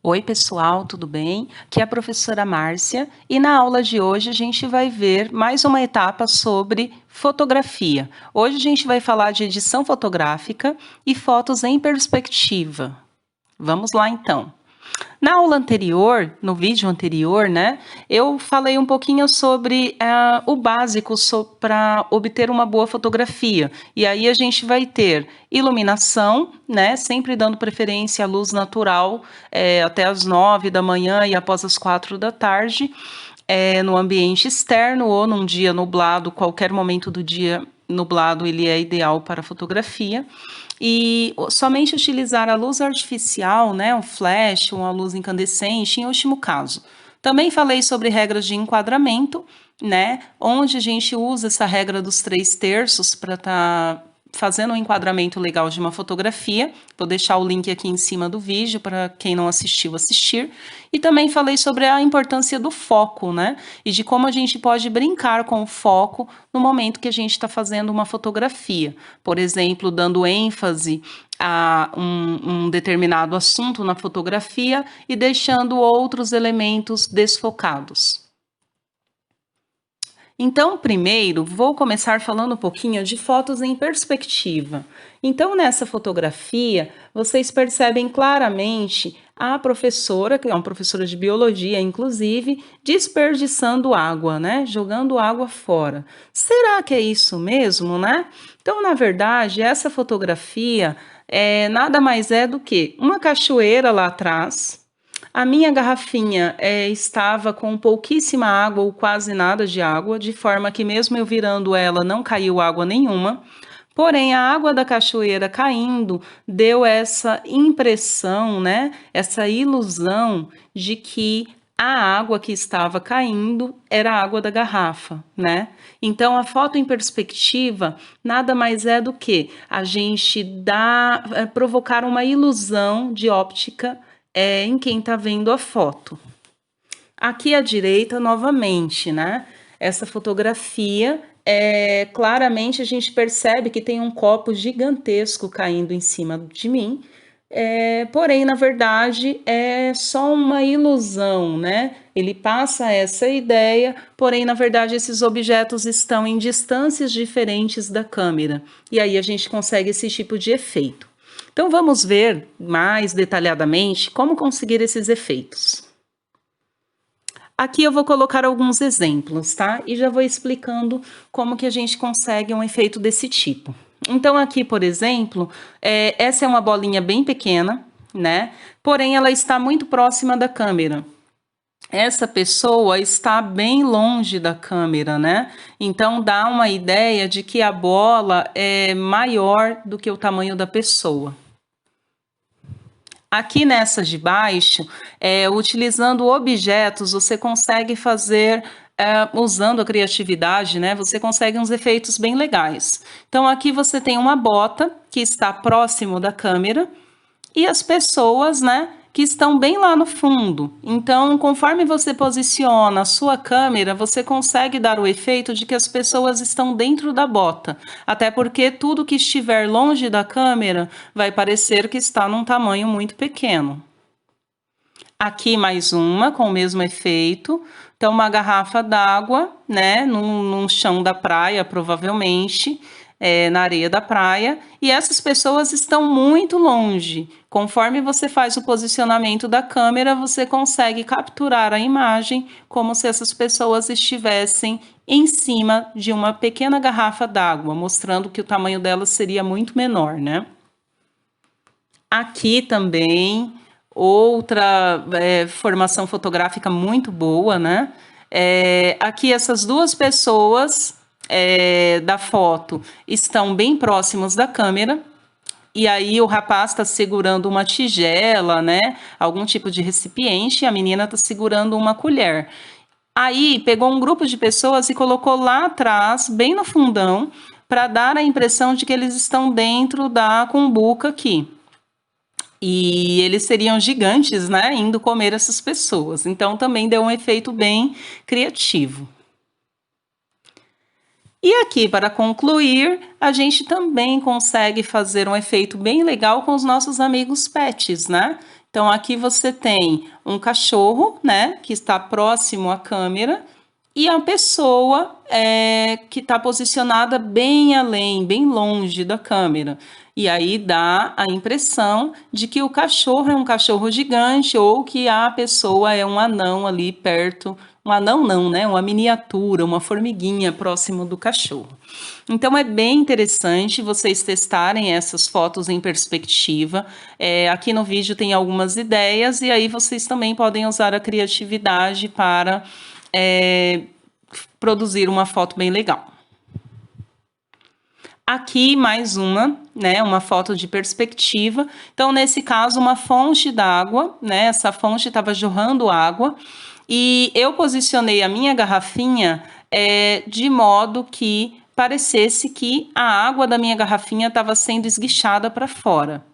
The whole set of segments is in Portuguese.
Oi, pessoal, tudo bem? Aqui é a professora Márcia e na aula de hoje a gente vai ver mais uma etapa sobre fotografia. Hoje a gente vai falar de edição fotográfica e fotos em perspectiva. Vamos lá então. Na aula anterior, no vídeo anterior, né, eu falei um pouquinho sobre o básico para obter uma boa fotografia. E aí a gente vai ter iluminação, né, sempre dando preferência à luz natural, até as 9 da manhã e após as 4 da tarde, no ambiente externo ou num dia nublado, qualquer momento do dia nublado ele é ideal para fotografia. E somente utilizar a luz artificial, né, um flash, uma luz incandescente, em último caso. Também falei sobre regras de enquadramento, né, onde a gente usa essa regra dos 3/3 para estar fazendo um enquadramento legal de uma fotografia. Vou deixar o link aqui em cima do vídeo para quem não assistiu assistir. E também falei sobre a importância do foco, né, e de como a gente pode brincar com o foco no momento que a gente está fazendo uma fotografia. Por exemplo, dando ênfase a um determinado assunto na fotografia e deixando outros elementos desfocados. Então, primeiro, vou começar falando um pouquinho de fotos em perspectiva. Então, nessa fotografia, vocês percebem claramente a professora, que é uma professora de biologia, inclusive, desperdiçando água, né? Jogando água fora. Será que é isso mesmo, né? Então, na verdade, essa fotografia nada mais é do que uma cachoeira lá atrás. A minha garrafinha estava com pouquíssima água ou quase nada de água, de forma que mesmo eu virando ela não caiu água nenhuma. Porém, a água da cachoeira caindo deu essa impressão, né? Essa ilusão de que a água que estava caindo era a água da garrafa, né? Então, a foto em perspectiva nada mais é do que a gente provocar uma ilusão de óptica em quem está vendo a foto. Aqui à direita, novamente, né? Essa fotografia, claramente a gente percebe que tem um copo gigantesco caindo em cima de mim, porém, na verdade, é só uma ilusão, né? Ele passa essa ideia, porém, na verdade, esses objetos estão em distâncias diferentes da câmera, e aí a gente consegue esse tipo de efeito. Então, vamos ver mais detalhadamente como conseguir esses efeitos. Aqui eu vou colocar alguns exemplos, tá? E já vou explicando como que a gente consegue um efeito desse tipo. Então, aqui, por exemplo, essa é uma bolinha bem pequena, né? Porém, ela está muito próxima da câmera. Essa pessoa está bem longe da câmera, né? Então, dá uma ideia de que a bola é maior do que o tamanho da pessoa. Aqui nessas de baixo, utilizando objetos, você consegue fazer, usando a criatividade, né? Você consegue uns efeitos bem legais. Então, aqui você tem uma bota que está próximo da câmera e as pessoas, né, que estão bem lá no fundo. Então, conforme você posiciona a sua câmera, você consegue dar o efeito de que as pessoas estão dentro da bota. Até porque tudo que estiver longe da câmera vai parecer que está num tamanho muito pequeno. Aqui mais uma com o mesmo efeito. Então, uma garrafa d'água, né, num chão da praia, provavelmente, na areia da praia, e essas pessoas estão muito longe. Conforme você faz o posicionamento da câmera, você consegue capturar a imagem como se essas pessoas estivessem em cima de uma pequena garrafa d'água, mostrando que o tamanho delas seria muito menor, né? Aqui também, outra formação fotográfica muito boa, né? Aqui essas duas pessoas da foto estão bem próximos da câmera, e aí o rapaz está segurando uma tigela, né? Algum tipo de recipiente, e a menina está segurando uma colher. Aí pegou um grupo de pessoas e colocou lá atrás, bem no fundão, para dar a impressão de que eles estão dentro da cumbuca aqui. E eles seriam gigantes, né, indo comer essas pessoas. Então, também deu um efeito bem criativo. E aqui, para concluir, a gente também consegue fazer um efeito bem legal com os nossos amigos pets, né? Então, aqui você tem um cachorro, né, que está próximo à câmera, e a pessoa que está posicionada bem além, bem longe da câmera. E aí dá a impressão de que o cachorro é um cachorro gigante ou que a pessoa é um anão ali perto. Um anão não, né? Uma miniatura, uma formiguinha próximo do cachorro. Então é bem interessante vocês testarem essas fotos em perspectiva. Aqui no vídeo tem algumas ideias e aí vocês também podem usar a criatividade para produzir uma foto bem legal. Aqui mais uma, né, uma foto de perspectiva. Então, nesse caso, uma fonte d'água, né, essa fonte estava jorrando água e eu posicionei a minha garrafinha de modo que parecesse que a água da minha garrafinha estava sendo esguichada para fora.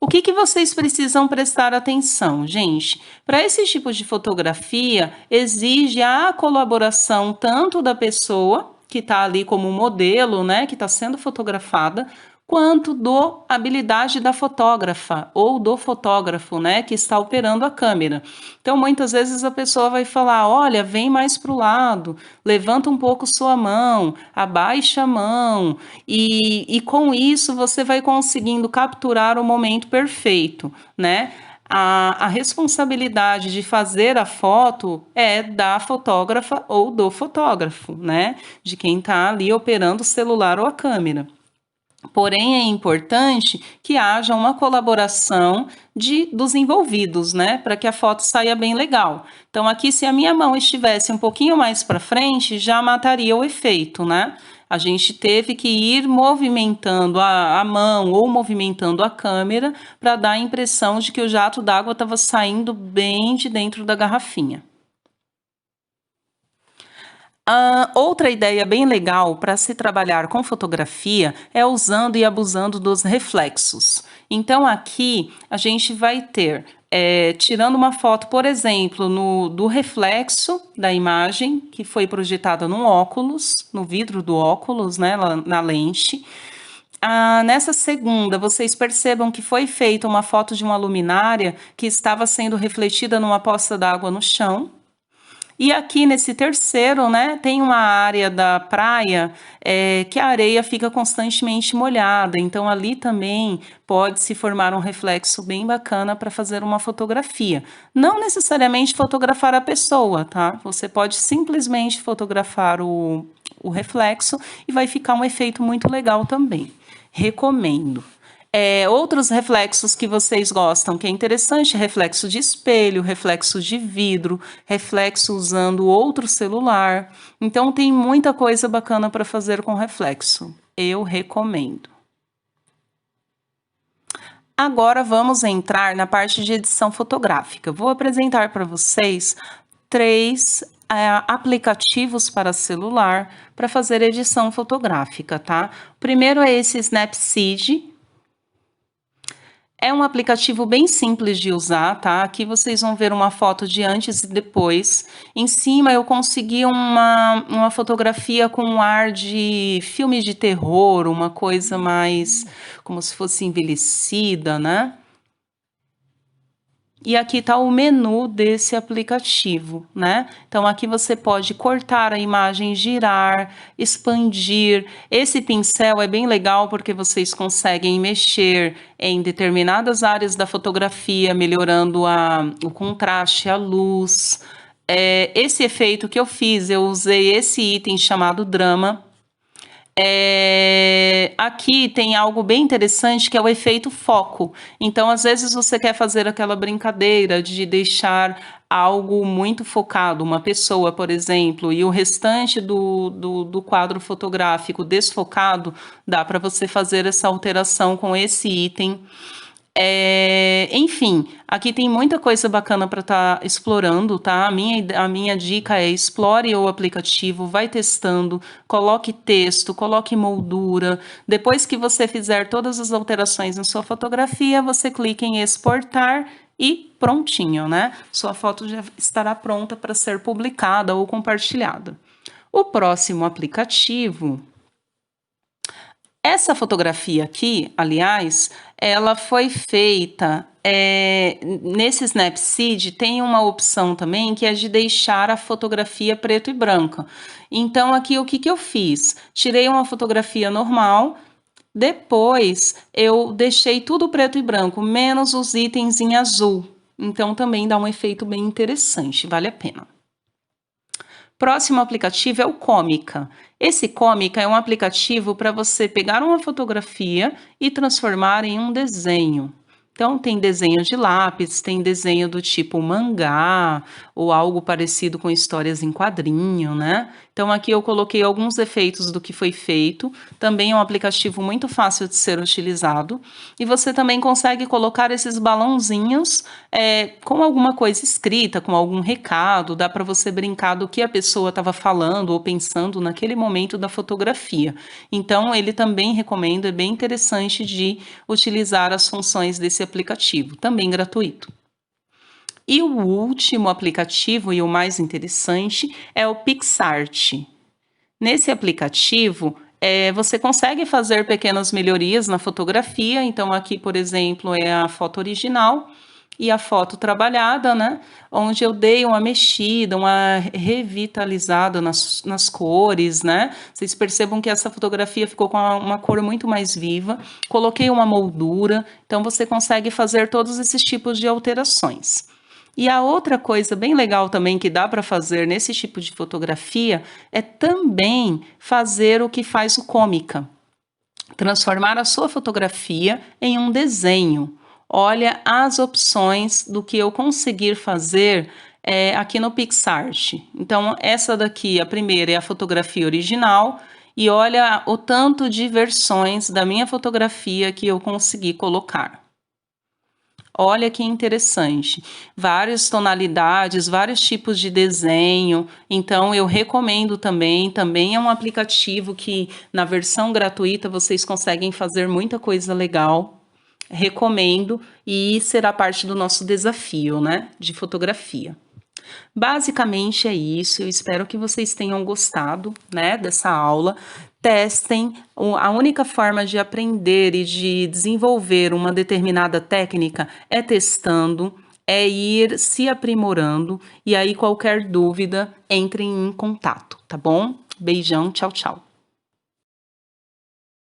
O que vocês precisam prestar atenção, gente? Para esse tipo de fotografia, exige a colaboração tanto da pessoa que está ali como modelo, né, que está sendo fotografada, quanto da habilidade da fotógrafa ou do fotógrafo, né, que está operando a câmera. Então, muitas vezes a pessoa vai falar, olha, vem mais para o lado, levanta um pouco sua mão, abaixa a mão, e com isso você vai conseguindo capturar o momento perfeito, né? A responsabilidade de fazer a foto é da fotógrafa ou do fotógrafo, né? De quem está ali operando o celular ou a câmera. Porém, é importante que haja uma colaboração dos envolvidos, né? Para que a foto saia bem legal. Então, aqui, se a minha mão estivesse um pouquinho mais para frente, já mataria o efeito, né? A gente teve que ir movimentando a mão ou movimentando a câmera para dar a impressão de que o jato d'água estava saindo bem de dentro da garrafinha. Outra ideia bem legal para se trabalhar com fotografia é usando e abusando dos reflexos. Então, aqui a gente vai ter, tirando uma foto, por exemplo, do reflexo da imagem que foi projetada no óculos, no vidro do óculos, né, na lente. Nessa segunda, vocês percebam que foi feita uma foto de uma luminária que estava sendo refletida numa poça d'água no chão. E aqui nesse terceiro, né, tem uma área da praia que a areia fica constantemente molhada, então ali também pode se formar um reflexo bem bacana para fazer uma fotografia. Não necessariamente fotografar a pessoa, tá? Você pode simplesmente fotografar o reflexo e vai ficar um efeito muito legal também. Recomendo. Outros reflexos que vocês gostam, que é interessante, reflexo de espelho, reflexo de vidro, reflexo usando outro celular. Então, tem muita coisa bacana para fazer com reflexo. Eu recomendo. Agora, vamos entrar na parte de edição fotográfica. Vou apresentar para vocês 3 aplicativos para celular para fazer edição fotográfica, tá? O primeiro é esse Snapseed. É um aplicativo bem simples de usar, tá? Aqui vocês vão ver uma foto de antes e depois. Em cima eu consegui uma fotografia com um ar de filme de terror, uma coisa mais como se fosse envelhecida, né? E aqui está o menu desse aplicativo, né? Então, aqui você pode cortar a imagem, girar, expandir. Esse pincel é bem legal porque vocês conseguem mexer em determinadas áreas da fotografia, melhorando o contraste, a luz. Esse efeito que eu fiz, eu usei esse item chamado Drama. Aqui tem algo bem interessante que é o efeito foco. Então, às vezes você quer fazer aquela brincadeira de deixar algo muito focado, uma pessoa, por exemplo, e o restante do quadro fotográfico desfocado, dá para você fazer essa alteração com esse item. Enfim, aqui tem muita coisa bacana para estar explorando, tá? A minha dica é explore o aplicativo, vai testando, coloque texto, coloque moldura. Depois que você fizer todas as alterações na sua fotografia, você clica em exportar e prontinho, né? Sua foto já estará pronta para ser publicada ou compartilhada. O próximo aplicativo... Essa fotografia aqui, aliás, ela foi feita, nesse Snapseed tem uma opção também que é de deixar a fotografia preto e branca. Então aqui o que que eu fiz? Tirei uma fotografia normal, depois eu deixei tudo preto e branco, menos os itens em azul. Então também dá um efeito bem interessante, vale a pena. Próximo aplicativo é o Cômica. Esse Cômica é um aplicativo para você pegar uma fotografia e transformar em um desenho. Então, tem desenho de lápis, tem desenho do tipo mangá, ou algo parecido com histórias em quadrinho, né? Então, aqui eu coloquei alguns efeitos do que foi feito. Também é um aplicativo muito fácil de ser utilizado. E você também consegue colocar esses balãozinhos com alguma coisa escrita, com algum recado, dá para você brincar do que a pessoa estava falando ou pensando naquele momento da fotografia. Então, ele também recomenda, é bem interessante de utilizar as funções desse aplicativo, também gratuito. E o último aplicativo e o mais interessante é o PixArt. Nesse aplicativo, você consegue fazer pequenas melhorias na fotografia. Então, aqui, por exemplo, é a foto original e a foto trabalhada, né? Onde eu dei uma mexida, uma revitalizada nas cores, né? Vocês percebam que essa fotografia ficou com uma cor muito mais viva. Coloquei uma moldura, então você consegue fazer todos esses tipos de alterações. E a outra coisa bem legal também que dá para fazer nesse tipo de fotografia é também fazer o que faz o Cômica, transformar a sua fotografia em um desenho. Olha as opções do que eu conseguir fazer aqui no PixArt. Então, essa daqui, a primeira, é a fotografia original, e olha o tanto de versões da minha fotografia que eu consegui colocar. Olha que interessante, várias tonalidades, vários tipos de desenho, então eu recomendo também é um aplicativo que na versão gratuita vocês conseguem fazer muita coisa legal, recomendo e será parte do nosso desafio, né, de fotografia. Basicamente é isso, eu espero que vocês tenham gostado, né, dessa aula. Testem, a única forma de aprender e de desenvolver uma determinada técnica é testando, é ir se aprimorando, e aí qualquer dúvida, entrem em contato, tá bom? Beijão, tchau, tchau.